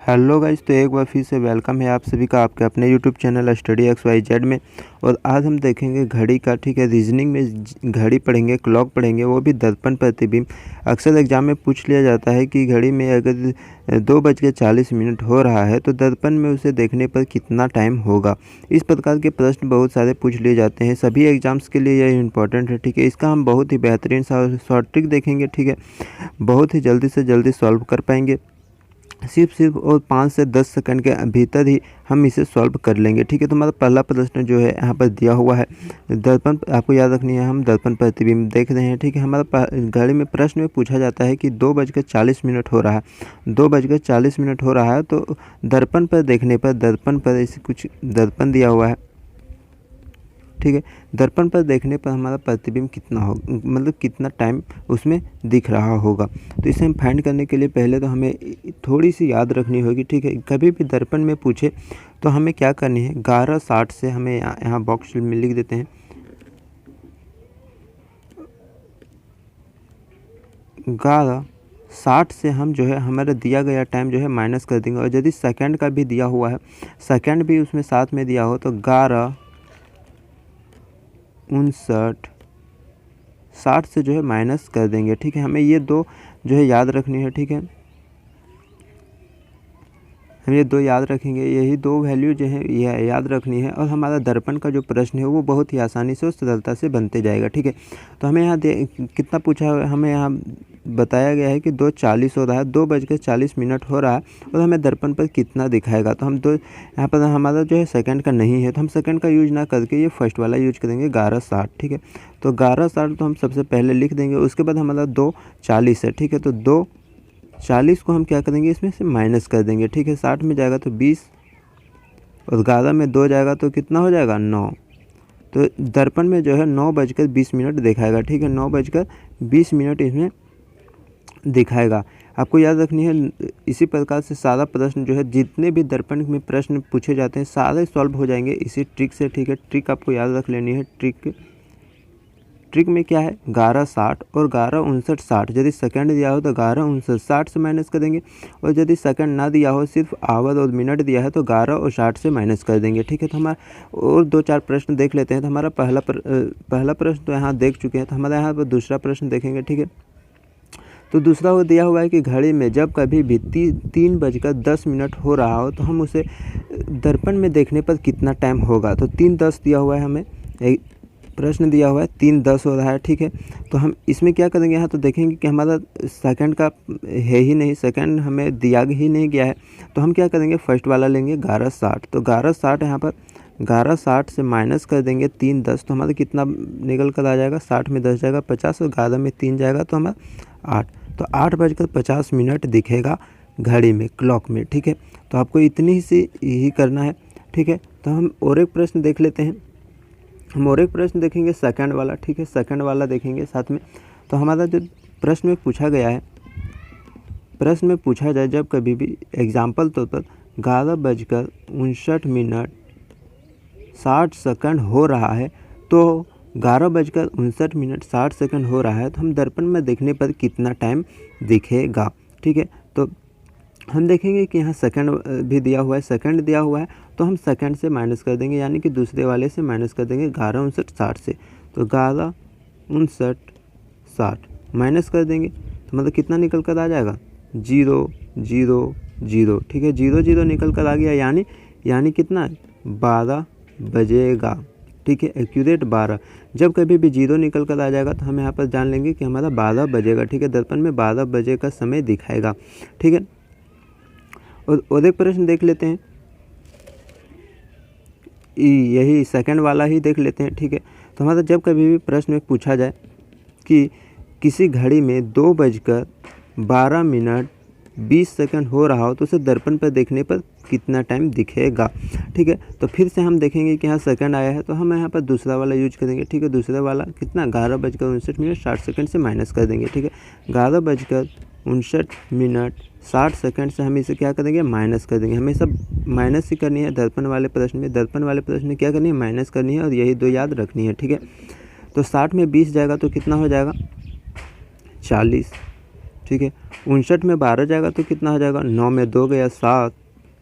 Hello guys, तो एक बार फिर से वेलकम है आप सभी का आपके अपने यूट्यूब चैनल स्टडी XYZ में। और आज हम देखेंगे घड़ी का। ठीक है, रीजनिंग में घड़ी पढ़ेंगे, क्लॉक पढ़ेंगे, वो भी दर्पण प्रतिबिंब। अक्सर एग्जाम में पूछ लिया जाता है कि घड़ी में अगर 2:40 हो रहा है तो दर्पण में उसे देखने पर कितना टाइम होगा। इस प्रकार के प्रश्न बहुत सारे पूछ लिए जाते हैं, सभी एग्जाम्स के लिए यह इंपॉर्टेंट है। ठीक है, इसका हम बहुत ही बेहतरीन शॉर्ट ट्रिक देखेंगे। ठीक है, बहुत ही जल्दी से जल्दी सॉल्व कर पाएंगे। सिर्फ और 5 से 10 सेकंड के भीतर ही हम इसे सॉल्व कर लेंगे। ठीक है, तो हमारा पहला प्रश्न जो है यहाँ पर दिया हुआ है, दर्पण आपको याद रखनी है, हम दर्पण प्रतिबिंब देख रहे हैं। ठीक है, हमारा घड़ी में प्रश्न में पूछा जाता है कि 2:40 हो रहा है, 2:40 हो रहा है, तो दर्पण पर देखने पर, दर्पण पर ऐसे कुछ दर्पण दिया हुआ है। ठीक है, दर्पण पर देखने पर हमारा प्रतिबिंब कितना हो, मतलब कितना टाइम उसमें दिख रहा होगा। तो इसे हम फाइंड करने के लिए पहले तो हमें थोड़ी सी याद रखनी होगी। ठीक है, कभी भी दर्पण में पूछे तो हमें क्या करनी है, 11:60 से हमें यहाँ बॉक्स में लिख देते हैं 11:60 से हम जो है हमारा दिया गया टाइम जो है माइनस कर देंगे। और यदि सेकंड का भी दिया हुआ है, सेकंड भी उसमें साथ में दिया हो, तो 11:59 से जो है माइनस कर देंगे। ठीक है, हमें ये दो जो है याद रखनी है। ठीक है, हम ये दो याद रखेंगे, यही दो वैल्यू जो है ये याद रखनी है। और हमारा दर्पण का जो प्रश्न है वो बहुत ही आसानी से और सरलता से बनते जाएगा। ठीक है, तो हमें यहाँ कितना पूछा है, हमें यहाँ बताया गया है कि 2:40 हो रहा है, 2:40 हो रहा है, और हमें दर्पण पर कितना दिखाएगा। तो हम यहाँ पर हमारा जो है सेकंड का नहीं है, तो हम सेकंड का यूज ना करके ये फर्स्ट वाला यूज करेंगे, 11:60। ठीक है, तो 11:60 तो हम सबसे पहले लिख देंगे। उसके बाद हमारा 2:40 है। ठीक है, तो 2:40 को हम क्या करेंगे, इसमें से माइनस कर देंगे। ठीक है, 60 में जाएगा तो 20, और 11 में 2 जाएगा तो कितना हो जाएगा, 9। तो दर्पण में जो है 9:20 दिखाएगा। ठीक है, 9:20 इसमें दिखाएगा। आपको याद रखनी है, इसी प्रकार से सारा प्रश्न जो है, जितने भी दर्पण में प्रश्न पूछे जाते हैं सारे सॉल्व हो जाएंगे इसी ट्रिक से। ठीक है, ट्रिक आपको याद रख लेनी है। ट्रिक में क्या है, 11:60 और 11:59। यदि सेकंड दिया हो तो 11:59 से माइनस कर देंगे, और यदि सेकंड ना दिया हो, सिर्फ आवर और मिनट दिया है, तो 11 और 60 से माइनस कर देंगे। ठीक है, तो हमारा और 2-4 प्रश्न देख लेते हैं। तो हमारा पहला प्रश्न तो यहाँ देख चुके हैं, तो हमारा यहाँ पर दूसरा प्रश्न देखेंगे। ठीक है, तो दूसरा वो दिया हुआ है कि घड़ी में जब कभी भी 3:10 हो रहा हो तो हम उसे दर्पण में देखने पर कितना टाइम होगा। तो 3:10 दिया हुआ है, हमें एक प्रश्न दिया हुआ है 3:10 हो रहा है। ठीक है, तो हम इसमें क्या करेंगे, यहाँ तो देखेंगे कि हमारा सेकंड का है ही नहीं, सेकंड हमें दिया ही नहीं गया है। तो हम क्या करेंगे, फर्स्ट वाला लेंगे 11:60। तो 11:60 यहाँ पर 11:60 से माइनस कर देंगे 3:10, तो हमारा कितना निकल कर आ जाएगा, 60 में 10 जाएगा 50, और 11 में 3 जाएगा तो हमारा 8। तो 8:50 दिखेगा घड़ी में, क्लॉक में। ठीक है, तो आपको इतनी सी ही करना है। ठीक है, तो हम और एक प्रश्न देख लेते हैं। हम और एक प्रश्न देखेंगे सेकंड वाला। ठीक है, सेकंड वाला देखेंगे साथ में। तो हमारा जो प्रश्न में पूछा गया है, प्रश्न में पूछा जाए जब कभी भी एग्जाम्पल तौर पर 11:59 हो रहा है, तो 11:59 हो रहा है, तो हम दर्पण में देखने पर कितना टाइम दिखेगा। ठीक है, तो हम देखेंगे कि यहाँ सेकंड भी दिया हुआ है, सेकंड दिया हुआ है, तो हम सेकंड से माइनस कर देंगे, यानी कि दूसरे वाले से माइनस कर देंगे 11:59 से। तो 11:59 माइनस कर देंगे, तो मतलब कितना निकल कर आ जाएगा, 0 0 0। ठीक है, 0 0 निकल कर आ गया, यानी कितना, 12 बजेगा। ठीक है, एक्यूरेट 12। जब कभी भी 0 निकल कर आ जाएगा तो हम यहाँ पर जान लेंगे कि हमारा 12 बजेगा। ठीक है, दर्पण में 12 बजे का समय दिखाएगा। ठीक है, और एक प्रश्न देख लेते हैं, यही सेकंड वाला ही देख लेते हैं। ठीक है, तो हमारा जब कभी भी प्रश्न में पूछा जाए कि किसी घड़ी में 2:12 हो रहा हो तो उसे दर्पण पर देखने पर कितना टाइम दिखेगा। ठीक है, तो फिर से हम देखेंगे कि यहाँ सेकंड आया है, तो हम यहाँ पर दूसरा वाला यूज करेंगे। ठीक है, दूसरा वाला कितना, 11:59 से माइनस कर देंगे। ठीक है, 11:59 से हम इसे क्या करेंगे, माइनस कर देंगे। हमें सब माइनस ही करनी है दर्पण वाले प्रश्न में। दर्पण वाले प्रश्न में क्या करनी है, माइनस करनी है, और यही दो याद रखनी है। ठीक है, तो 60 में 20 जाएगा तो कितना हो जाएगा, 40। ठीक है। 59 में 12 जाएगा तो कितना हो जाएगा, 9 में 2 गया 7,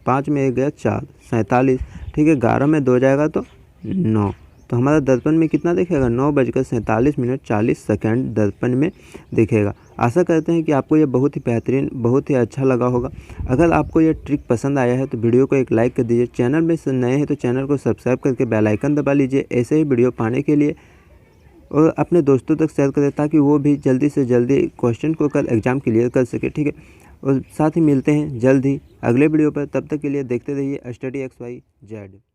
5 में 1 गया 4, 47, ठीक है। 11 में 2 जाएगा तो 9, तो हमारा दर्पण में कितना दिखेगा, 9:47:40 दर्पण में दिखेगा। आशा करते हैं कि आपको ये बहुत ही बेहतरीन, बहुत ही अच्छा लगा होगा। अगर आपको ये ट्रिक पसंद आया है तो वीडियो को एक लाइक कर दीजिए। चैनल में से नए हैं तो चैनल को सब्सक्राइब करके बेल आइकन दबा लीजिए ऐसे ही वीडियो पाने के लिए, और अपने दोस्तों तक शेयर करें ताकि वो भी जल्दी से जल्दी क्वेश्चन को कल एग्ज़ाम क्लियर कर सके, ठीक है। और साथ ही मिलते हैं जल्द ही अगले वीडियो पर, तब तक के लिए देखते रहिए StudyXYZ।